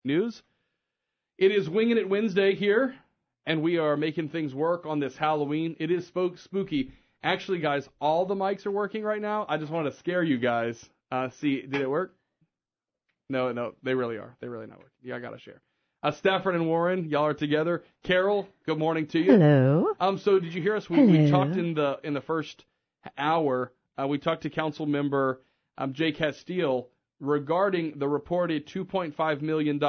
news. It is Wingin' It Wednesday here, and we are making things work on this Halloween. It is spooky. Actually, guys, all the mics are working right now. I just wanted to scare you guys. See, did it work? No, they really are. They really not working. Yeah, I got to share. Stafford and Warren, y'all are together. Carroll, good morning to you. Hello. So did you hear us? We talked in the first hour. We talked to Council Member Jay Castile regarding the reported $2.5 million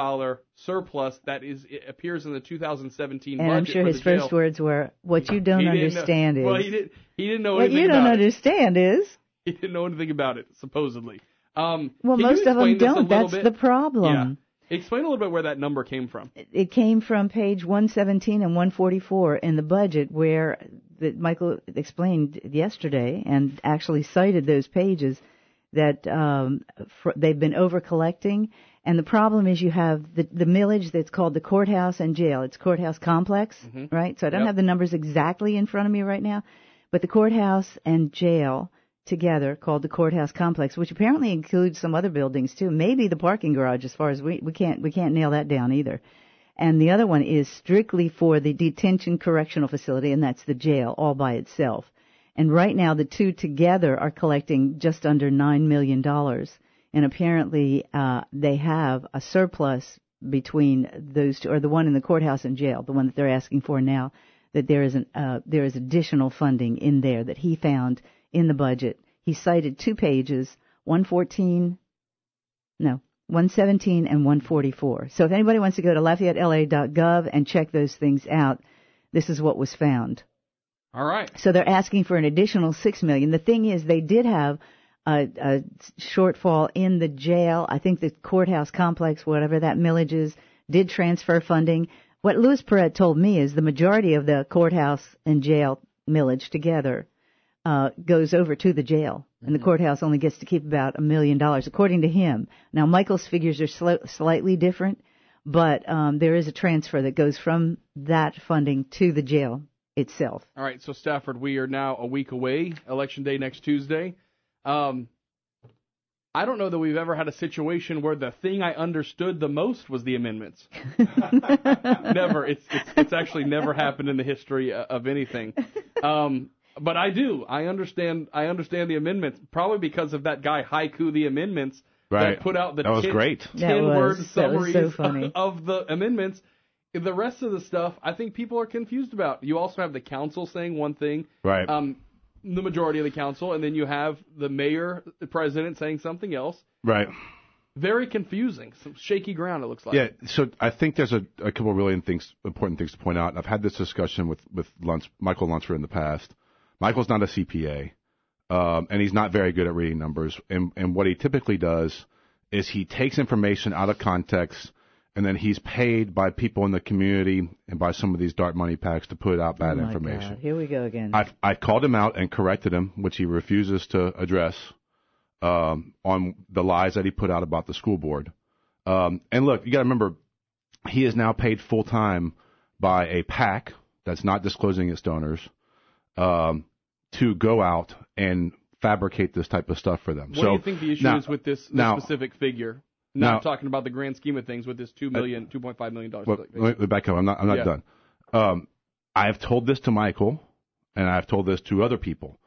surplus that appears in the 2017 budget. And I'm sure his first words were, "What you don't understand is." Well, he didn't know what anything you about don't it. understand is. He didn't know anything about it, supposedly. Well, most of them don't. That's the problem. Yeah. Explain a little bit where that number came from. It came from page 117 and 144 in the budget, where Michael explained yesterday and actually cited those pages that they've been over-collecting. And the problem is you have the millage that's called the courthouse and jail. It's courthouse complex, right? So I don't have the numbers exactly in front of me right now. But the courthouse and jail together, called the courthouse complex, which apparently includes some other buildings too. Maybe the parking garage, as far as we can't nail that down either. And the other one is strictly for the detention correctional facility, and that's the jail all by itself. And right now, the two together are collecting just under $9 million. And apparently, they have a surplus between those two, or the one in the courthouse and jail, the one that they're asking for now, that there is additional funding in there that he found in the budget. He cited two pages, 117 and 144. So if anybody wants to go to LafayetteLA.gov and check those things out, this is what was found. All right. So they're asking for an additional $6 million. The thing is, they did have a shortfall in the jail. I think the courthouse complex, whatever that millage is, did transfer funding. What Louis Perret told me is the majority of the courthouse and jail millage together goes over to the jail, and the courthouse only gets to keep about $1 million, according to him. Now, Michael's figures are slightly different, but there is a transfer that goes from that funding to the jail itself. All right, so Stafford, we are now a week away, Election Day next Tuesday. I don't know that we've ever had a situation where the thing I understood the most was the amendments. Never. It's actually never happened in the history of anything. But I do. I understand the amendments, probably because of that guy Haiku the Amendments that put out the 10-word summaries of the amendments. The rest of the stuff, I think people are confused about. You also have the council saying one thing, right? The majority of the council, and then you have the mayor, the president, saying something else. Right. Very confusing. Some shaky ground, it looks like. Yeah, so I think there's a couple of really important things to point out. I've had this discussion with Michael Lunsford in the past. Michael's not a CPA, and he's not very good at reading numbers. And what he typically does is he takes information out of context, and then he's paid by people in the community and by some of these dark money PACs to put out bad information. God. Here we go again. I've called him out and corrected him, which he refuses to address, on the lies that he put out about the school board. And look, you got to remember, he is now paid full time by a PAC that's not disclosing its donors to go out and fabricate this type of stuff for them. What do you think the issue is with this specific figure? Not talking about the grand scheme of things with this $2.5 million. Let me back up. I'm not done. I have told this to Michael, and I've told this to other people.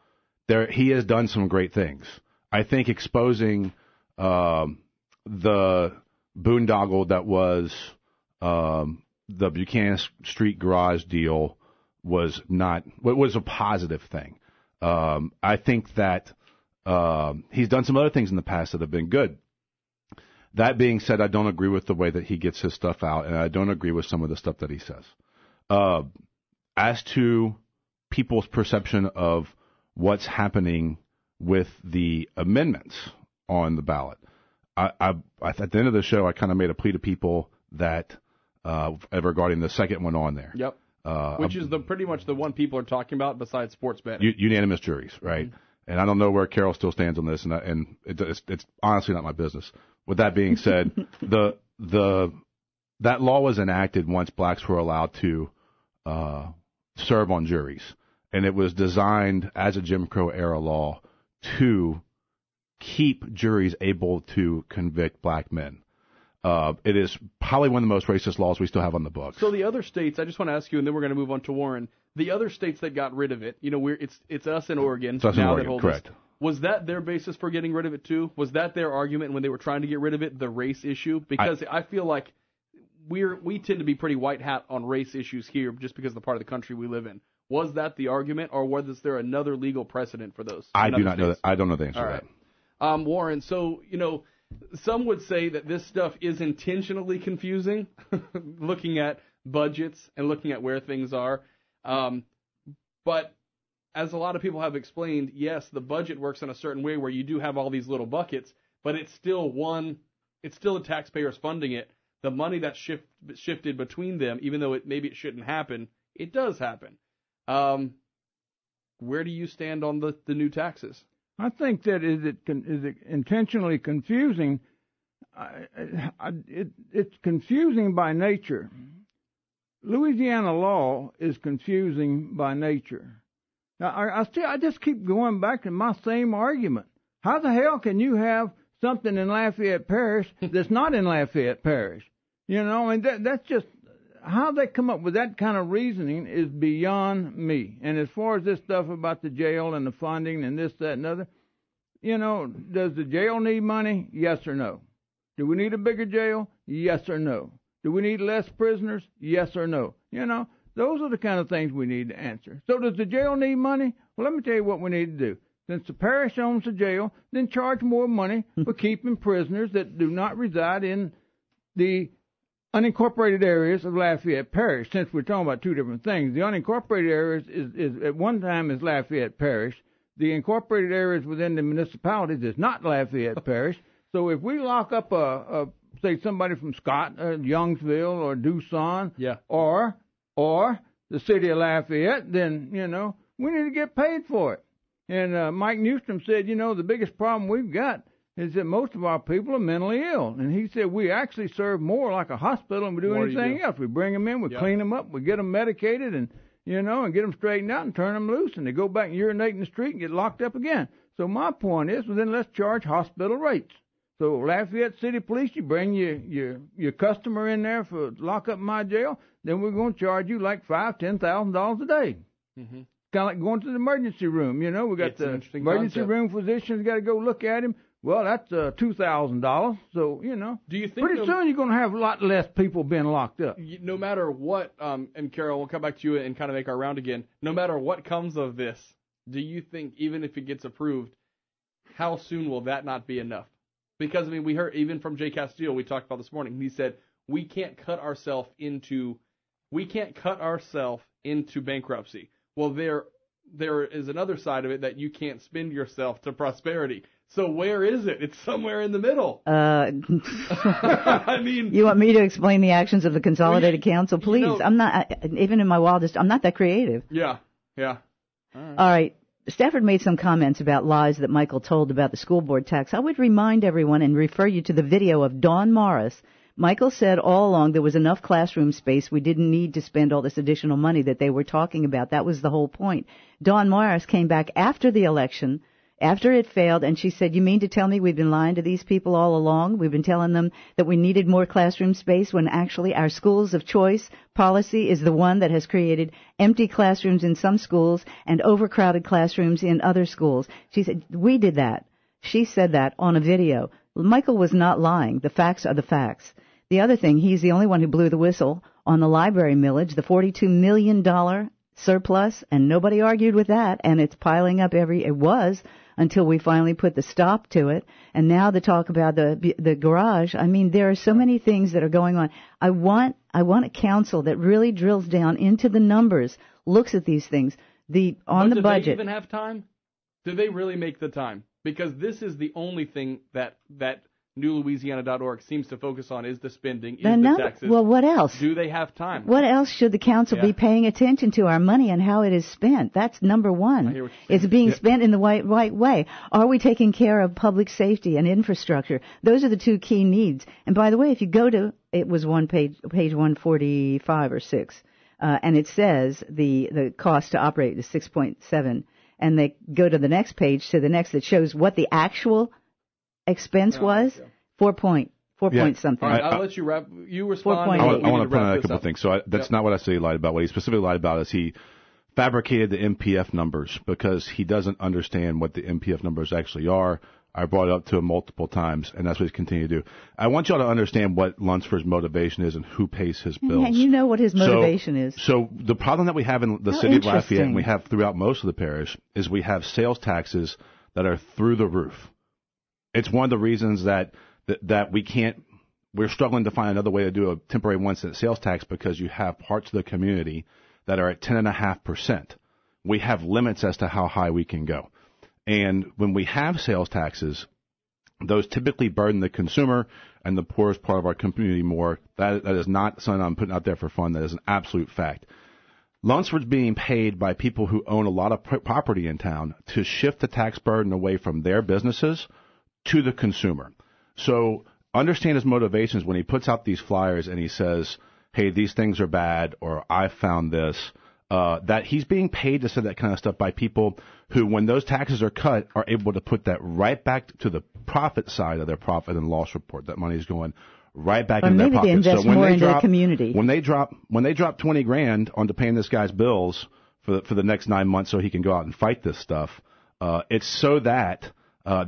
He has done some great things. I think exposing the boondoggle that was the Buchanan Street garage deal was a positive thing. I think that he's done some other things in the past that have been good. That being said, I don't agree with the way that he gets his stuff out, and I don't agree with some of the stuff that he says. As to people's perception of what's happening with the amendments on the ballot, at the end of the show, I kind of made a plea to people that regarding the second one on there. Yep. Which is pretty much the one people are talking about besides sports betting. Unanimous juries, right? Mm-hmm. And I don't know where Carroll still stands on this, and it's honestly not my business. With that being said, that law was enacted once blacks were allowed to serve on juries, and it was designed as a Jim Crow era law to keep juries able to convict black men. It is probably one of the most racist laws we still have on the books. So the other states, I just want to ask you, and then we're going to move on to Warren. The other states that got rid of it, it's us and Oregon that hold correct. Us. Was that their basis for getting rid of it too? Was that their argument when they were trying to get rid of it, the race issue? Because I feel like we tend to be pretty white hat on race issues here just because of the part of the country we live in. Was that the argument, or was there another legal precedent for those? I do not know that. I don't know the answer to that. Warren, so, some would say that this stuff is intentionally confusing, looking at budgets and looking at where things are. But as a lot of people have explained, yes, the budget works in a certain way where you do have all these little buckets, but it's still the taxpayers funding it. The money that's shifted between them, even though maybe it shouldn't happen, it does happen. Where do you stand on the new taxes? I think that is it intentionally confusing? It's confusing by nature. Louisiana law is confusing by nature. Now, I just keep going back to my same argument. How the hell can you have something in Lafayette Parish that's not in Lafayette Parish? And that's just how they come up with that kind of reasoning is beyond me. And as far as this stuff about the jail and the funding and this, that, and other, does the jail need money? Yes or no? Do we need a bigger jail? Yes or no? Do we need less prisoners? Yes or no? Those are the kind of things we need to answer. So does the jail need money? Well, let me tell you what we need to do. Since the parish owns the jail, then charge more money for keeping prisoners that do not reside in the unincorporated areas of Lafayette Parish. Since we're talking about two different things, the unincorporated areas is at one time is Lafayette Parish. The incorporated areas within the municipalities is not Lafayette Parish. So if we lock up say somebody from Scott, Youngsville, or Doosan, or the city of Lafayette, then we need to get paid for it. And Mike Newstrom said, the biggest problem we've got is that most of our people are mentally ill. And he said we actually serve more like a hospital than we do anything else. We bring them in, we clean them up, we get them medicated, and and get them straightened out and turn them loose, and they go back and urinate in the street and get locked up again. So my point is, well, then let's charge hospital rates. So Lafayette City Police, you bring your customer in there for lock up in my jail, then we're going to charge you like $5,000-$10,000 a day. Mm-hmm. Kind of like going to the emergency room. We got the emergency room physician's got to go look at him. Well, that's $2,000. So do you think pretty soon you're going to have a lot less people being locked up? No matter what, and Carroll, we'll come back to you and kind of make our round again. No matter what comes of this, do you think even if it gets approved, how soon will that not be enough? Because we heard even from Jay Castile, we talked about this morning. He said we can't cut ourselves into bankruptcy. Well, there is another side of it that you can't spend yourself to prosperity. So where is it? It's somewhere in the middle. You want me to explain the actions of the Consolidated Council? Please. I'm not, even in my wildest, I'm not that creative. Yeah. All right. Stafford made some comments about lies that Michael told about the school board tax. I would remind everyone and refer you to the video of Dawn Morris. Michael said all along there was enough classroom space. We didn't need to spend all this additional money that they were talking about. That was the whole point. Dawn Morris came back after the election, after it failed, and she said, you mean to tell me we've been lying to these people all along? We've been telling them that we needed more classroom space when actually our schools of choice policy is the one that has created empty classrooms in some schools and overcrowded classrooms in other schools. She said, we did that. She said that on a video. Michael was not lying. The facts are the facts. The other thing, he's the only one who blew the whistle on the library millage, the $42 million surplus, and nobody argued with that, and it's piling up it was until we finally put the stop to it. And now the talk about the garage, there are so many things that are going on. I want a council that really drills down into the numbers, looks at these things. The budget. Do they even have time? Do they really make the time? Because this is the only thing that newlouisiana.org seems to focus on is the spending, the taxes. Well, what else? Do they have time? What else should the council be paying attention to? Our money and how it is spent. That's number one. It's being spent in the right way. Are we taking care of public safety and infrastructure? Those are the two key needs. And by the way, if you go to, it was page 145 or 6, and it says the cost to operate is 6.7, and they go to the next page, to the next that shows what the actual expense was, 4.4. 4 point something. All right, I'll let you wrap. You respond. 4.8. I want to point out a couple of things. So that's not what I say he lied about. What he specifically lied about is he fabricated the MPF numbers because he doesn't understand what the MPF numbers actually are. I brought it up to him multiple times, and that's what he's continuing to do. I want y'all to understand what Lunsford's motivation is and who pays his bills. And you know what his motivation is. So the problem that we have in the city of Lafayette, and we have throughout most of the parish, is we have sales taxes that are through the roof. It's one of the reasons that we're struggling to find another way to do a temporary 1 cent sales tax because you have parts of the community that are at 10.5%. We have limits as to how high we can go. And when we have sales taxes, those typically burden the consumer and the poorest part of our community more. That is not something I'm putting out there for fun. That is an absolute fact. Lunsford's being paid by people who own a lot of property in town to shift the tax burden away from their businesses to the consumer. So understand his motivations when he puts out these flyers and he says, hey, these things are bad, or I found this, that he's being paid to say that kind of stuff by people who, when those taxes are cut, are able to put that right back to the profit side of their profit and loss report. That money is going right back in their pockets. Maybe they invest more into the community. When they drop $20,000 onto paying this guy's bills for the next 9 months so he can go out and fight this stuff, it's so that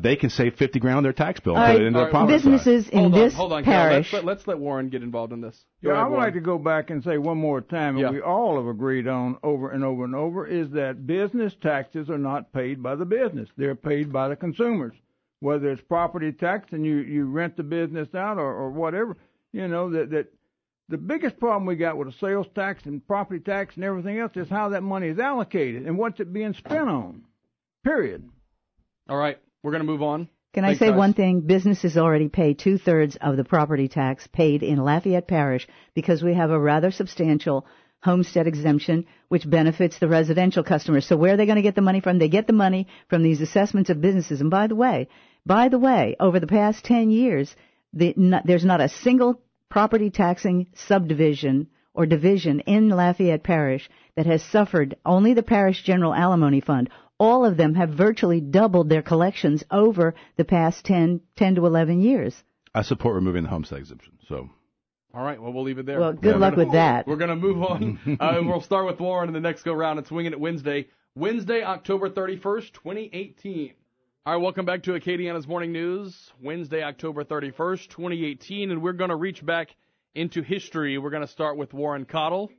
they can save $50,000 on their tax bill and put it into their profit businesses side. in this hold on, parish. Let's let Warren get involved in this. Yeah, I would like to go back and say one more time, and Yeah. we all have agreed on over and over and over, is that business taxes are not paid by the business. They're paid by the consumers. Whether it's property tax and you rent the business out or whatever, that the biggest problem we got with the sales tax and property tax and everything else is how that money is allocated and what's it being spent on, period. All right, we're going to move on. Can I say one thing? Businesses already pay 2/3 of the property tax paid in Lafayette Parish because we have a rather substantial homestead exemption, which benefits the residential customers. So where are they going to get the money from? They get the money from these assessments of businesses. And by the way, over the past 10 years, there's not a single property taxing subdivision or division in Lafayette Parish that has suffered. Only the Parish General Alimony Fund. All of them have virtually doubled their collections over the past 10 to 11 years. I support removing the homestead exemption. So, all right, well, we'll leave it there. Well, good luck with that. We're going to move on. We'll start with Warren in the next go-round. It's Wingin' It Wednesday, October 31st, 2018. All right, welcome back to Acadiana's Morning News, Wednesday, October 31st, 2018, and we're going to reach back into history. We're going to start with Warren Cottle,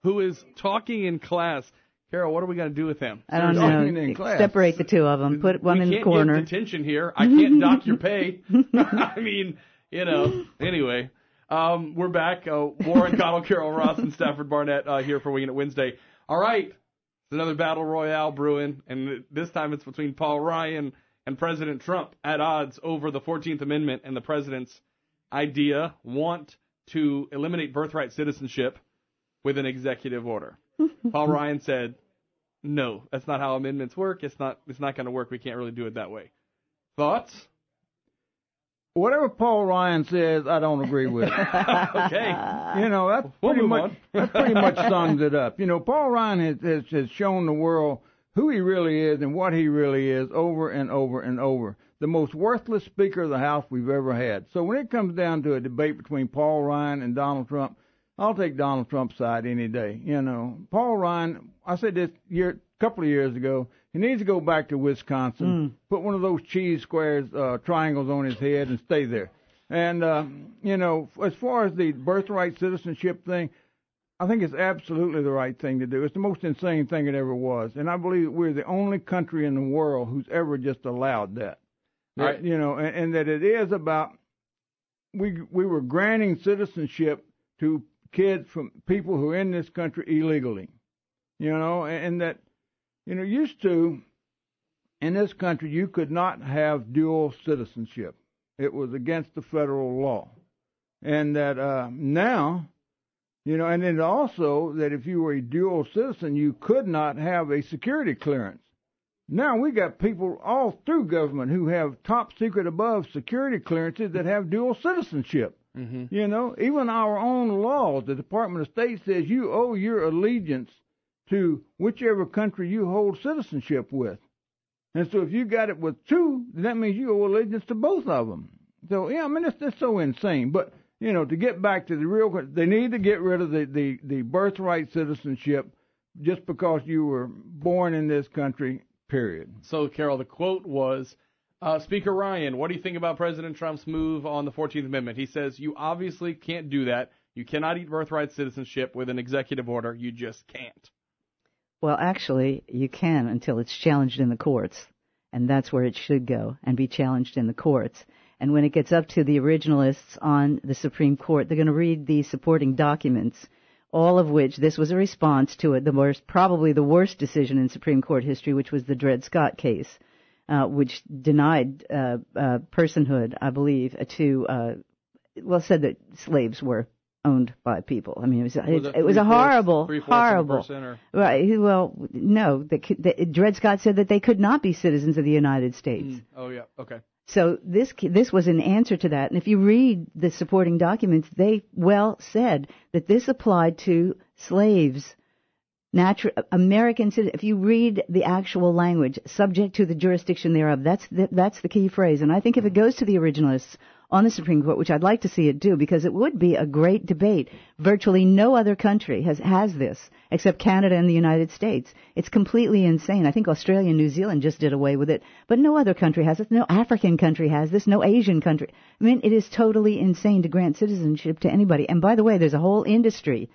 who is talking in class. Carol, what are we going to do with him? I don't know. Separate the two of them. Put one in the corner. We can't give detention here. I can't dock your pay. I mean, Anyway, we're back. Warren Cottle, Carroll Ross, and Stafford Barnett here for Wingin' It Wednesday. All right. It's another battle royale brewing, and this time it's between Paul Ryan and President Trump at odds over the 14th Amendment and the president's want to eliminate birthright citizenship with an executive order. Paul Ryan said, no, that's not how amendments work. It's not going to work. We can't really do it that way. Thoughts? Whatever Paul Ryan says, I don't agree with. Okay. That pretty much sums it up. Paul Ryan has shown the world who he really is and what he really is over and over and over. The most worthless Speaker of the House we've ever had. So when it comes down to a debate between Paul Ryan and Donald Trump, I'll take Donald Trump's side any day. Paul Ryan, I said this a couple of years ago, he needs to go back to Wisconsin, put one of those cheese squares, triangles on his head and stay there. And, as far as the birthright citizenship thing, I think it's absolutely the right thing to do. It's the most insane thing it ever was. And I believe we're the only country in the world who's ever just allowed that. Right. And that it is about, we were granting citizenship to kids from people who are in this country illegally, and that, used to, in this country, you could not have dual citizenship. It was against the federal law. And that now, and then also that if you were a dual citizen, you could not have a security clearance. Now we got people all through government who have top secret above security clearances that have dual citizenship. Mm-hmm. Even our own laws, the Department of State says you owe your allegiance to whichever country you hold citizenship with. And so if you got it with two, that means you owe allegiance to both of them. So, yeah, I mean, it's so insane. But, you know, to get back to the real question, they need to get rid of the birthright citizenship just because you were born in this country, period. So, Carroll, the quote was, Speaker Ryan, what do you think about President Trump's move on the 14th Amendment? He says, you obviously can't do that. You cannot eat birthright citizenship with an executive order. You just can't. Well, actually, you can until it's challenged in the courts, and that's where it should go and be challenged in the courts. And when it gets up to the originalists on the Supreme Court, they're going to read the supporting documents, all of which this was a response to it, probably the worst decision in Supreme Court history, which was the Dred Scott case, which denied personhood, I believe, said that slaves were owned by people. I mean, it was a horrible. Right. Well, no, Dred Scott said that they could not be citizens of the United States. Oh, yeah. Okay. So this was an answer to that. And if you read the supporting documents, they said that this applied to slaves, American citizens. If you read the actual language, subject to the jurisdiction thereof, that's the key phrase. And I think if it goes to the originalists on the Supreme Court, which I'd like to see it do, because it would be a great debate. Virtually no other country has this, except Canada and the United States. It's completely insane. I think Australia and New Zealand just did away with it, but no other country has it. No African country has this, no Asian country. I mean, it is totally insane to grant citizenship to anybody. And by the way, there's a whole industry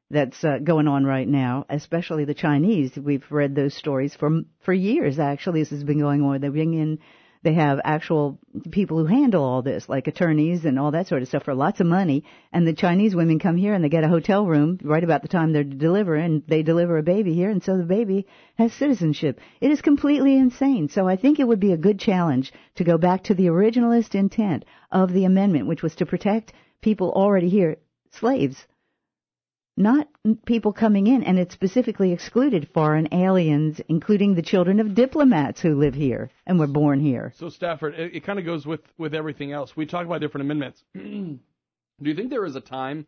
that's going on right now, especially the Chinese. We've read those stories for years, actually. This has been going on. They have actual people who handle all this, like attorneys and all that sort of stuff for lots of money. And the Chinese women come here and they get a hotel room right about the time they're to deliver, and they deliver a baby here, and so the baby has citizenship. It is completely insane. So I think it would be a good challenge to go back to the originalist intent of the amendment, which was to protect people already here, slaves, not people coming in, and it specifically excluded foreign aliens, including the children of diplomats who live here and were born here. So, Stafford, it kind of goes with everything else. We talk about different amendments. Do you think there is a time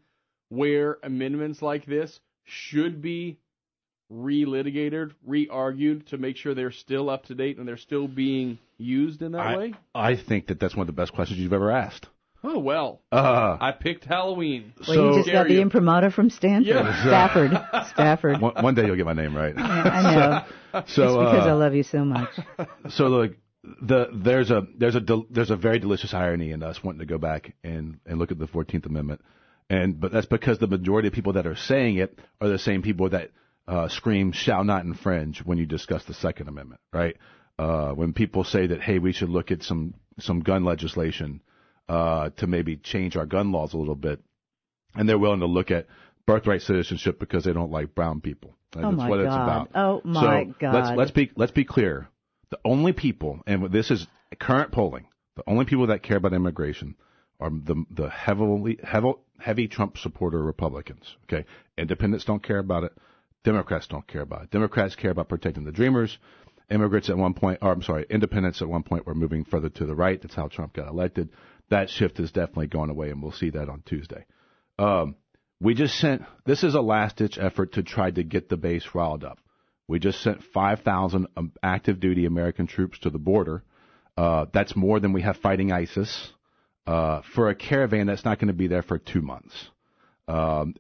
where amendments like this should be relitigated, re-argued to make sure they're still up to date and they're still being used in that way? I think that's one of the best questions you've ever asked. Oh, well, I picked Halloween. Well, you just got the imprimatur from Stanford. Yeah. Stafford. One day you'll get my name right. Yeah, I know. So, it's because I love you so much. So look, there's a very delicious irony in us wanting to go back and look at the 14th Amendment, but that's because the majority of people that are saying it are the same people that scream "shall not infringe" when you discuss the Second Amendment, right? When people say that, hey, we should look at some gun legislation to maybe change our gun laws a little bit, and they're willing to look at birthright citizenship because they don't like brown people. That's what it's about. Oh my God! Let's be clear. The only people, and this is current polling, the only people that care about immigration are the heavy Trump supporter Republicans. Okay, independents don't care about it. Democrats don't care about it. Democrats care about protecting the dreamers. Independents at one point were moving further to the right. That's how Trump got elected. That shift is definitely going away, and we'll see that on Tuesday. This is a last-ditch effort to try to get the base riled up. We just sent 5,000 active duty American troops to the border. That's more than we have fighting ISIS for a caravan that's not going to be there for 2 months.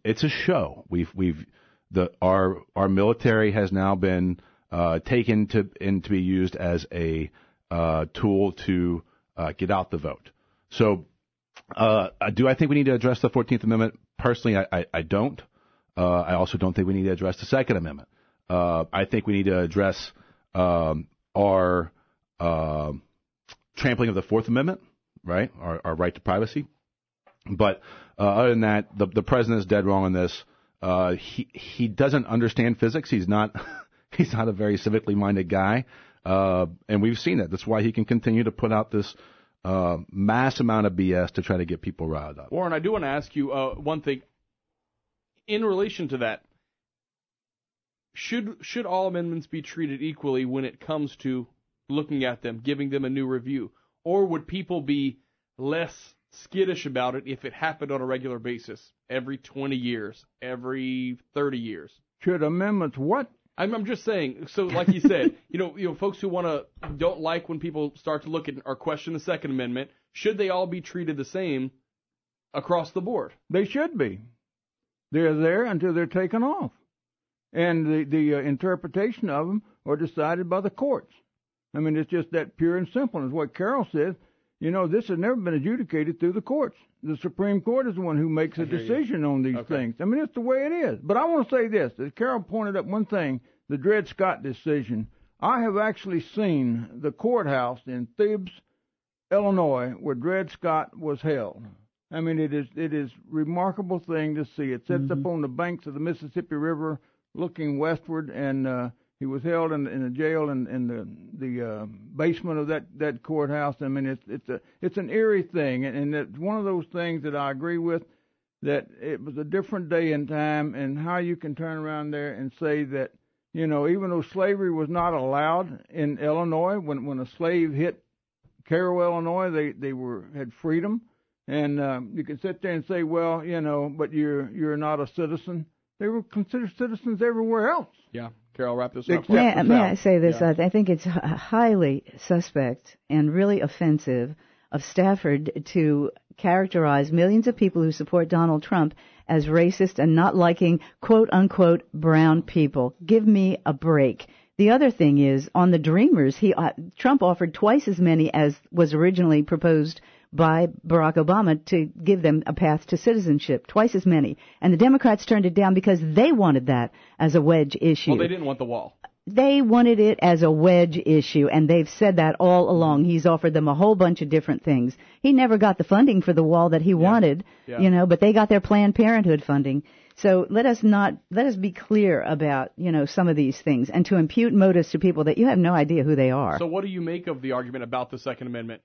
It's a show. Our military has now been taken to be used as a tool to get out the vote. So, do I think we need to address the 14th Amendment? Personally, I don't. I also don't think we need to address the Second Amendment. I think we need to address our trampling of the Fourth Amendment, right? Our right to privacy. But other than that, the president is dead wrong on this. He doesn't understand physics. He's not a very civically minded guy, and we've seen it. That's why he can continue to put out this mass amount of BS to try to get people riled up. Warren, I do want to ask you one thing. In relation to that, should all amendments be treated equally when it comes to looking at them, giving them a new review? Or would people be less skittish about it if it happened on a regular basis, every 20 years, every 30 years? Should amendments what? I'm just saying. So, like you said, folks who don't like when people start to look at or question the Second Amendment, should they all be treated the same across the board? They should be. They're there until they're taken off, and the interpretation of them are decided by the courts. I mean, it's just that pure and simple. As what Carroll says, this has never been adjudicated through the courts. The Supreme Court is the one who makes a decision on these things. I mean, it's the way it is. But I want to say this. As Carroll pointed up one thing, the Dred Scott decision. I have actually seen the courthouse in Thebes, Illinois, where Dred Scott was held. I mean, it is remarkable thing to see. It sits up on the banks of the Mississippi River looking westward, and he was held in a jail in the basement of that courthouse. I mean, it's an eerie thing, and it's one of those things that I agree with, that it was a different day and time, and how you can turn around there and say that, even though slavery was not allowed in Illinois, when a slave hit Carroll, Illinois, they had freedom, and you can sit there and say, well, but you're not a citizen. They were considered citizens everywhere else. Yeah. Carol, wrap this up. May I say this? Yeah. I think it's highly suspect and really offensive of Stafford to characterize millions of people who support Donald Trump as racist and not liking quote-unquote brown people. Give me a break. The other thing is, on the Dreamers, Trump offered twice as many as was originally proposed by Barack Obama to give them a path to citizenship, twice as many. And the Democrats turned it down because they wanted that as a wedge issue. Well, they didn't want the wall. They wanted it as a wedge issue, and they've said that all along. He's offered them a whole bunch of different things. He never got the funding for the wall that he wanted, but they got their Planned Parenthood funding. So let us be clear about, some of these things, and to impute motives to people that you have no idea who they are. So what do you make of the argument about the Second Amendment?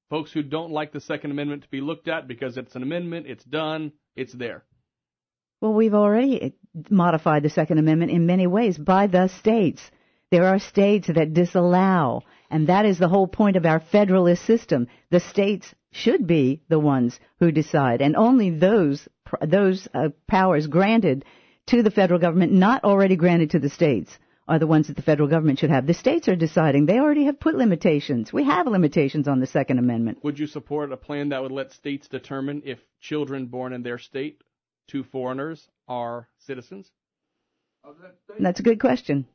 Folks who don't like the Second Amendment to be looked at because it's an amendment, it's done, it's there. Well, we've already modified the Second Amendment in many ways by the states. There are states that disallow, and that is the whole point of our federalist system. The states should be the ones who decide, and only those powers granted to the federal government, not already granted to the states, are the ones that the federal government should have. The states are deciding. They already have put limitations. We have limitations on the Second Amendment. Would you support a plan that would let states determine if children born in their state to foreigners are citizens? That's a good question.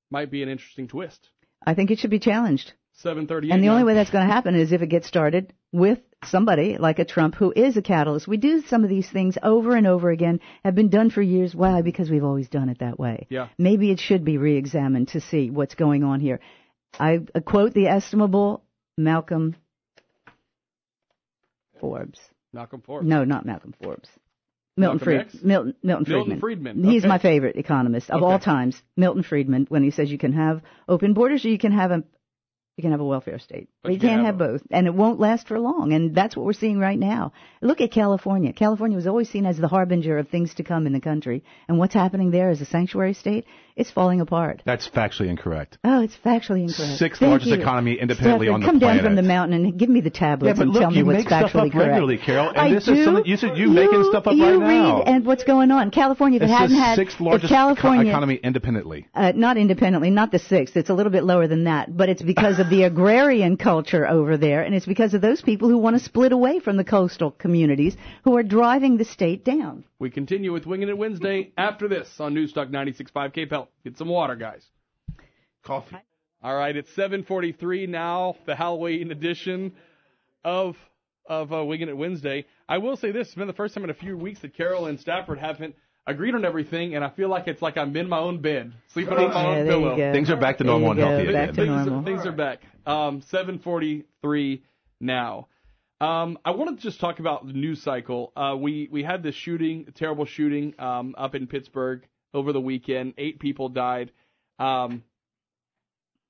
Might be an interesting twist. I think it should be challenged. 7:38. And the only way that's going to happen is if it gets started with somebody like a Trump who is a catalyst. We do some of these things over and over again, have been done for years. Why? Because we've always done it that way. Yeah. Maybe it should be re-examined to see what's going on here. I quote the estimable Malcolm Forbes. Malcolm Forbes. No, not Malcolm Forbes. Milton Friedman. Milton Friedman. He's Okay. my favorite economist of all times. Milton Friedman, when he says you can have open borders or you can have a welfare state. But you can't have both. And it won't last for long. And that's what we're seeing right now. Look at California. California was always seen as the harbinger of things to come in the country. And what's happening there as a sanctuary state? It's falling apart. That's factually incorrect. Oh, it's factually incorrect. Sixth largest economy independently on the planet. Come down from the mountain and give me the tablets and tell me what's factually correct. Regularly, Carol. And I this do. Is something you making stuff up right now. Read and what's going on. California, if it hadn't had... It's the sixth largest economy independently. Not independently, not the sixth. It's a little bit lower than that. But it's because of the agrarian culture over there, and it's because of those people who want to split away from the coastal communities who are driving the state down. We continue with Wingin' It Wednesday after this on Newstalk 96.5 KPEL. Get some water, guys. Coffee. All right, it's 7:43 now, the Halloween edition of Wingin' It Wednesday. I will say this, it's been the first time in a few weeks that Carroll and Stafford haven't agreed on everything, and I feel like it's like I'm in my own bed, sleeping on my own pillow. Things are back to normal and healthy again. Things are back. 7:43 now. I want to just talk about the news cycle. We had this shooting, terrible shooting, up in Pittsburgh over the weekend. 8 people died.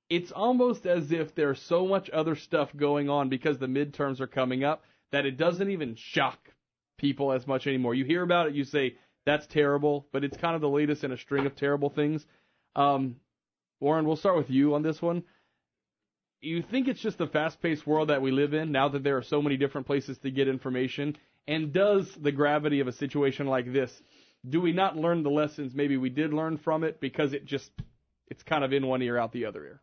It's almost as if there's so much other stuff going on because the midterms are coming up that it doesn't even shock people as much anymore. You hear about it, you say, that's terrible, but it's kind of the latest in a string of terrible things. Warren, we'll start with you on this one. You think it's just the fast-paced world that we live in now that there are so many different places to get information? And does the gravity of a situation like this do we not learn the lessons maybe we did learn from it because it's kind of in one ear, out the other ear?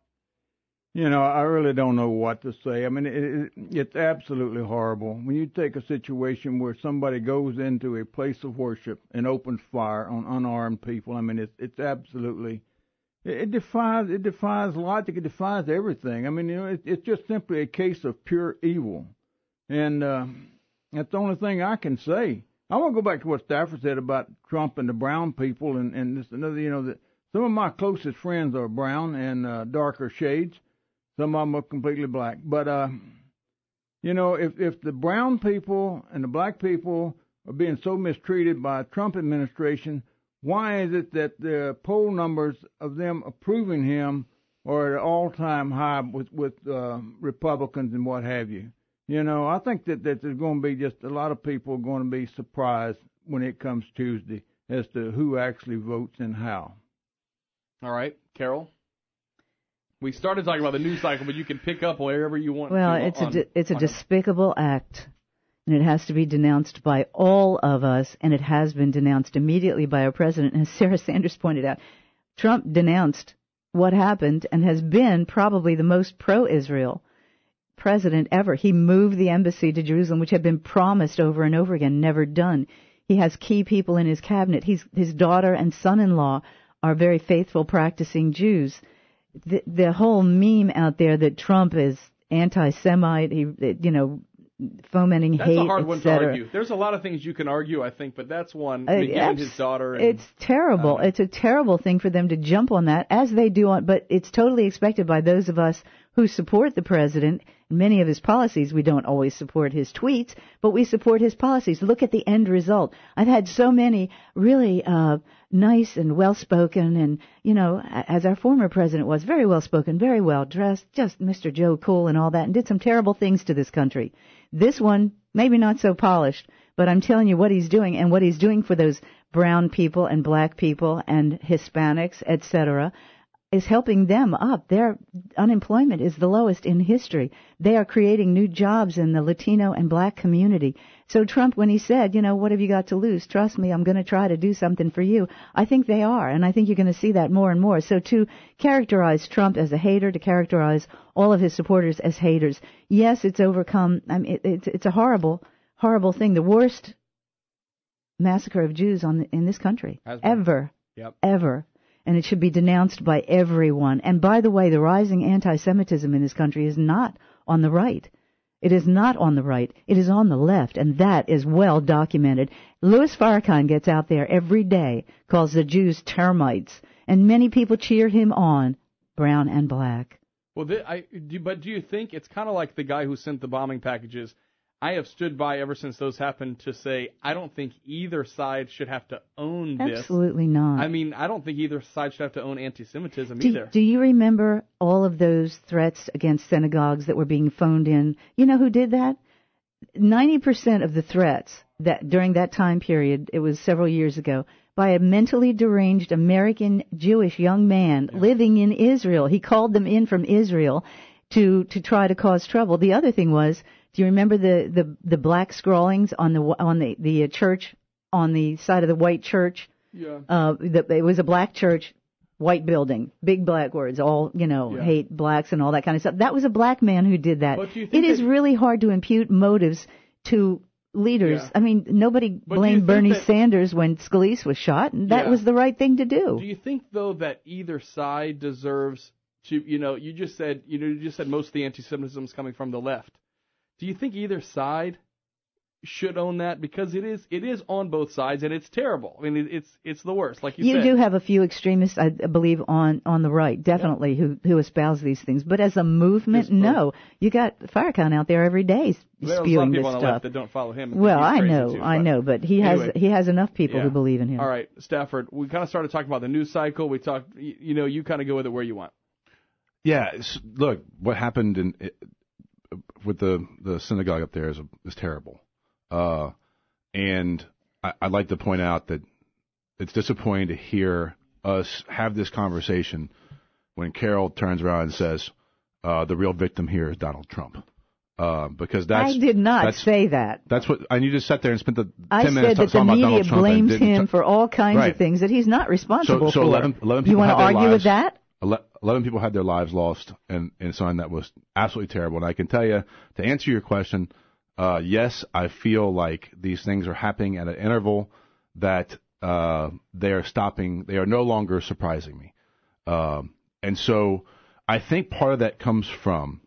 You know, I really don't know what to say. I mean, it's absolutely horrible. When you take a situation where somebody goes into a place of worship and opens fire on unarmed people, I mean, it's absolutely, it defies logic, it defies everything. I mean, you know, it's just simply a case of pure evil. And that's the only thing I can say. I want to go back to what Stafford said about Trump and the brown people and this another, you know, that some of my closest friends are brown and darker shades. Some of them are completely black. But, you know, if the brown people and the black people are being so mistreated by the Trump administration, why is it that the poll numbers of them approving him are at an all-time high with Republicans and what have you? You know, I think that there's going to be just a lot of people going to be surprised when it comes Tuesday as to who actually votes and how. All right, Carroll? We started talking about the news cycle, but you can pick up wherever you want. Well, it's a despicable act, and it has to be denounced by all of us, and it has been denounced immediately by our president. As Sarah Sanders pointed out, Trump denounced what happened and has been probably the most pro-Israel president ever. He moved the embassy to Jerusalem, which had been promised over and over again, never done. He has key people in his cabinet. His daughter and son-in-law are very faithful, practicing Jews. The whole meme out there that Trump is anti-Semite, fomenting hate, that's a hard one to etc. argue. There's a lot of things you can argue, I think, but that's one. Given his daughter. It's terrible. It's a terrible thing for them to jump on that, as they do on. But it's totally expected by those of us who support the president. Many of his policies, we don't always support his tweets, but we support his policies. Look at the end result. I've had so many really nice and well-spoken, and, you know, as our former president was, very well-spoken, very well-dressed, just Mr. Joe Cool and all that, and did some terrible things to this country. This one, maybe not so polished, but I'm telling you what he's doing, and what he's doing for those brown people and black people and Hispanics, etc., is helping them up. Their unemployment is the lowest in history. They are creating new jobs in the Latino and black community. So Trump, when he said, you know, what have you got to lose? Trust me, I'm going to try to do something for you. I think they are, and I think you're going to see that more and more. So to characterize Trump as a hater, to characterize all of his supporters as haters, yes, it's overcome. I mean, it's a horrible, horrible thing. The worst massacre of Jews in this country ever, ever. And it should be denounced by everyone. And by the way, the rising anti-Semitism in this country is not on the right. It is not on the right. It is on the left, and that is well documented. Louis Farrakhan gets out there every day, calls the Jews termites, and many people cheer him on, brown and black. Well, but do you think it's kind of like the guy who sent the bombing packages? I have stood by ever since those happened to say I don't think either side should have to own this. Absolutely not. I mean, I don't think either side should have to own anti-Semitism either. Do you remember all of those threats against synagogues that were being phoned in? You know who did that? 90% of the threats that during that time period, it was several years ago, by a mentally deranged American Jewish young man living in Israel. He called them in from Israel to try to cause trouble. The other thing was, do you remember the black scrawlings on the church, on the side of the white church? Yeah. It was a black church, white building, big black words, all, hate blacks and all that kind of stuff. That was a black man who did that. It is really hard to impute motives to leaders. Yeah. I mean, nobody blamed Bernie Sanders when Scalise was shot, and that was the right thing to do. Do you think, though, that either side deserves to, you just said most of the anti-Semitism is coming from the left. Do you think either side should own that? Because it is on both sides, and it's terrible. I mean, it's the worst, like you said. You do have a few extremists, I believe, on the right, definitely, who espouse these things. But as a movement, no. You got Farrakhan out there every day spewing this stuff. There are some people on the left that don't follow him. Well, I know, but he has enough people who believe in him. All right, Stafford, we kind of started talking about the news cycle. We talked, you kind of go with it where you want. Yeah, look, what happened with the synagogue up there is terrible. And I'd like to point out that it's disappointing to hear us have this conversation when Carroll turns around and says, the real victim here is Donald Trump. because that's I did not say that. That's what, and you just sat there and spent the 10 I minutes said that talking the about media Donald Trump. blames him for all kinds of things that he's not responsible so for. 11 people you want to had their argue lives, with that? 11 people had their lives lost in something that was absolutely terrible. And I can tell you, to answer your question, yes, I feel like these things are happening at an interval that they are stopping. They are no longer surprising me. And so I think part of that comes from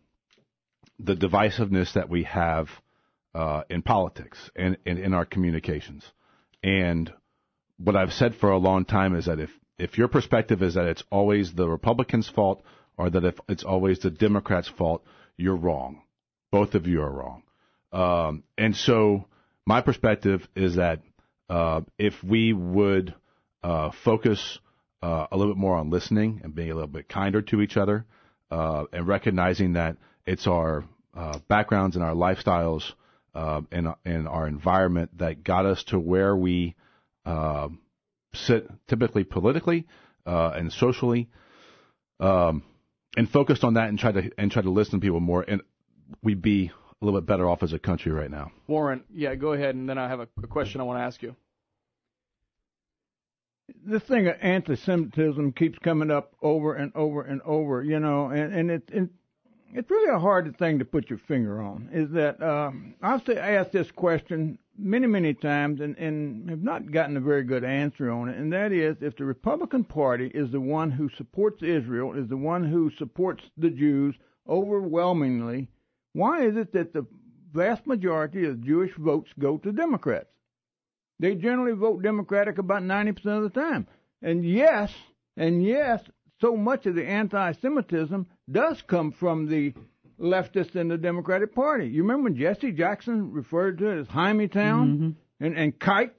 the divisiveness that we have in politics and in our communications. And what I've said for a long time is that if your perspective is that it's always the Republicans' fault or that if it's always the Democrats' fault, you're wrong. Both of you are wrong. And so my perspective is that if we would focus a little bit more on listening and being a little bit kinder to each other and recognizing that it's our backgrounds and our lifestyles and our environment that got us to where we sit, typically politically and socially, and focused on that and try to listen to people more, and we'd be a little bit better off as a country right now. Warren, yeah, go ahead, and then I have a question I want to ask you. This thing of anti-Semitism keeps coming up over and over and over, and it's really a hard thing to put your finger on. Is that I've asked this question many, many times and have not gotten a very good answer on it, and that is, if the Republican Party is the one who supports Israel, is the one who supports the Jews overwhelmingly, why is it that the vast majority of Jewish votes go to Democrats? They generally vote Democratic about 90% of the time. And yes, so much of the anti-Semitism does come from the leftists in the Democratic Party. You remember when Jesse Jackson referred to it as Hymietown and kike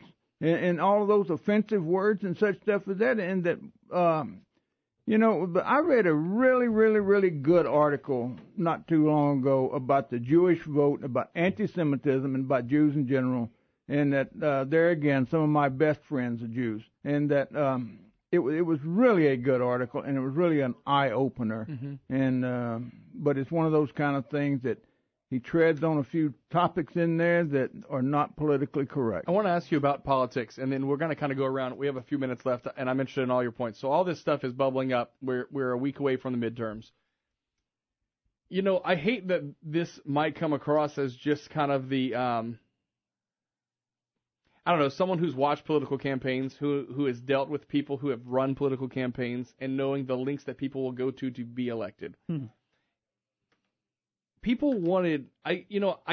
and all of those offensive words and such stuff as that? And that, but I read a really, really, really good article not too long ago about the Jewish vote, about anti-Semitism and about Jews in general. And that there again, some of my best friends are Jews, and that it was really a good article, and it was really an eye opener. And but it's one of those kind of things that he treads on a few topics in there that are not politically correct. I want to ask you about politics, and then we're going to kind of go around. We have a few minutes left, and I'm interested in all your points. So all this stuff is bubbling up. We're a week away from the midterms. I hate that this might come across as just kind of the I don't know, someone who's watched political campaigns, who has dealt with people who have run political campaigns, and knowing the links that people will go to be elected. People wanted, I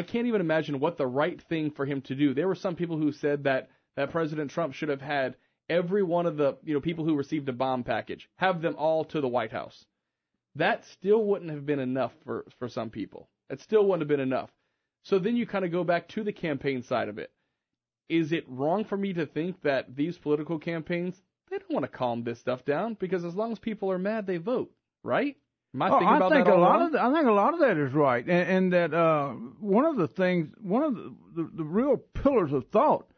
can't even imagine what the right thing for him to do. There were some people who said that President Trump should have had every one of the people who received a bomb package, have them all to the White House. That still wouldn't have been enough for some people. It still wouldn't have been enough. So then you kind of go back to the campaign side of it. Is it wrong for me to think that these political campaigns, they don't want to calm this stuff down, because as long as people are mad, they vote, right? Am I thinking about that all wrong? I think a lot of that is right, and that one of the real pillars of thought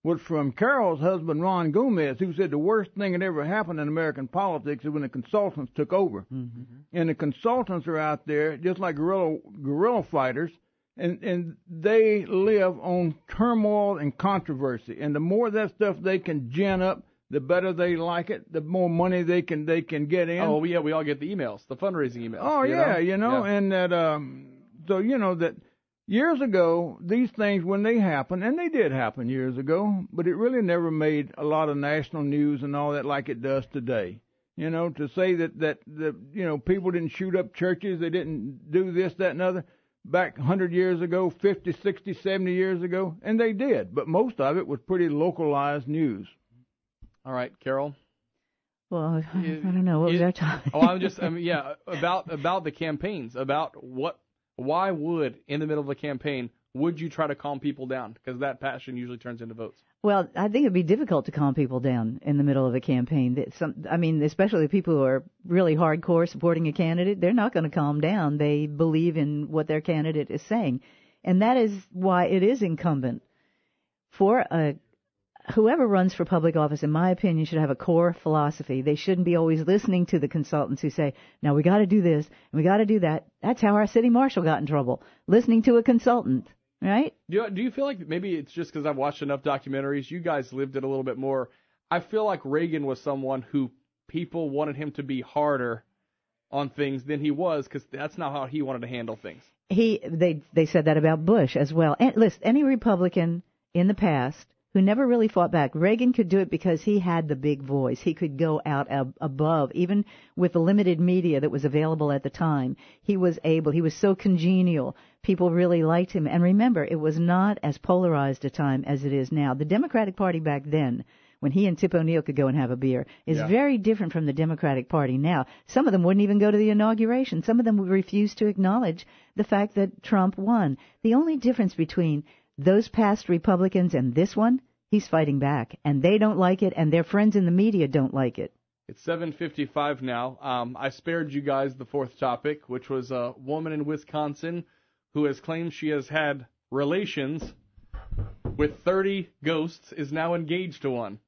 was from Carroll's husband, Ron Gomez, who said the worst thing that ever happened in American politics is when the consultants took over. And the consultants are out there just like guerrilla fighters, and they live on turmoil and controversy. And the more of that stuff they can gin up, the better they like it, the more money they can get in. Oh, yeah, we all get the emails, the fundraising emails. Oh, yeah, and that, so, that years ago, these things, when they happen, and they did happen years ago, but it really never made a lot of national news and all that like it does today. To say that people didn't shoot up churches, they didn't do this, that, and other, back 100 years ago, 50, 60, 70 years ago, and they did, but most of it was pretty localized news. All right, Carroll? Well, I don't know. What was our topic? about the campaigns, why would, in the middle of a campaign, would you try to calm people down? Because that passion usually turns into votes. Well, I think it'd be difficult to calm people down in the middle of a campaign. Especially people who are really hardcore supporting a candidate, they're not going to calm down. They believe in what their candidate is saying. And that is why it is incumbent for a whoever runs for public office, in my opinion, should have a core philosophy. They shouldn't be always listening to the consultants who say, now we got to do this and we got to do that. That's how our city marshal got in trouble, listening to a consultant, right? Do you feel like maybe it's just because I've watched enough documentaries, you guys lived it a little bit more. I feel like Reagan was someone who people wanted him to be harder on things than he was, because that's not how he wanted to handle things. They said that about Bush as well. And listen, any Republican in the past who never really fought back, Reagan could do it because he had the big voice. He could go out above, even with the limited media that was available at the time. He was so congenial. People really liked him. And remember, it was not as polarized a time as it is now. The Democratic Party back then, when he and Tip O'Neill could go and have a beer, is very different from the Democratic Party now. Some of them wouldn't even go to the inauguration. Some of them would refuse to acknowledge the fact that Trump won. The only difference between those past Republicans and this one, he's fighting back, and they don't like it, and their friends in the media don't like it. It's 7:55 now. I spared you guys the fourth topic, which was a woman in Wisconsin who has claimed she has had relations with 30 ghosts, is now engaged to one.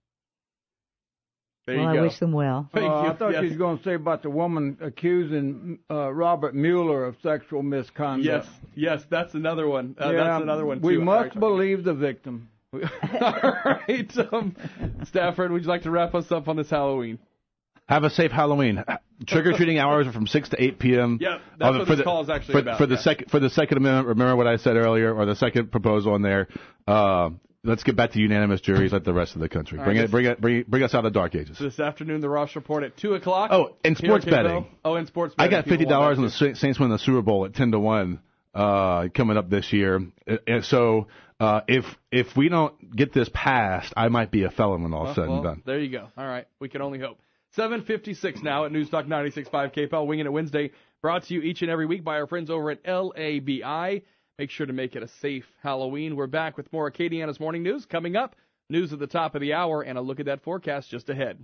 There you go. I wish them well. I thought you was going to say about the woman accusing Robert Mueller of sexual misconduct. Yes, that's another one. That's another one, too. We must believe the victim. All right. Stafford, would you like to wrap us up on this Halloween? Have a safe Halloween. Trick-or-treating hours are from 6 to 8 p.m. Yeah, that's what this call is actually about. For the Second Amendment, remember what I said earlier, or the second proposal in there. Let's get back to unanimous juries like the rest of the country. Bring us out of the dark ages. This afternoon, the Ross Report at 2:00. Oh, and sports betting. And sports betting. I got $50 on the Saints win the Super Bowl at 10-1 coming up this year. And so if we don't get this passed, I might be a felon when all said and done. There you go. All right, we can only hope. 7:56 now at Newstalk 96.5 KPEL, Wingin' It Wednesday, brought to you each and every week by our friends over at LABI. Make sure to make it a safe Halloween. We're back with more Acadiana's Morning News coming up. News at the top of the hour and a look at that forecast just ahead.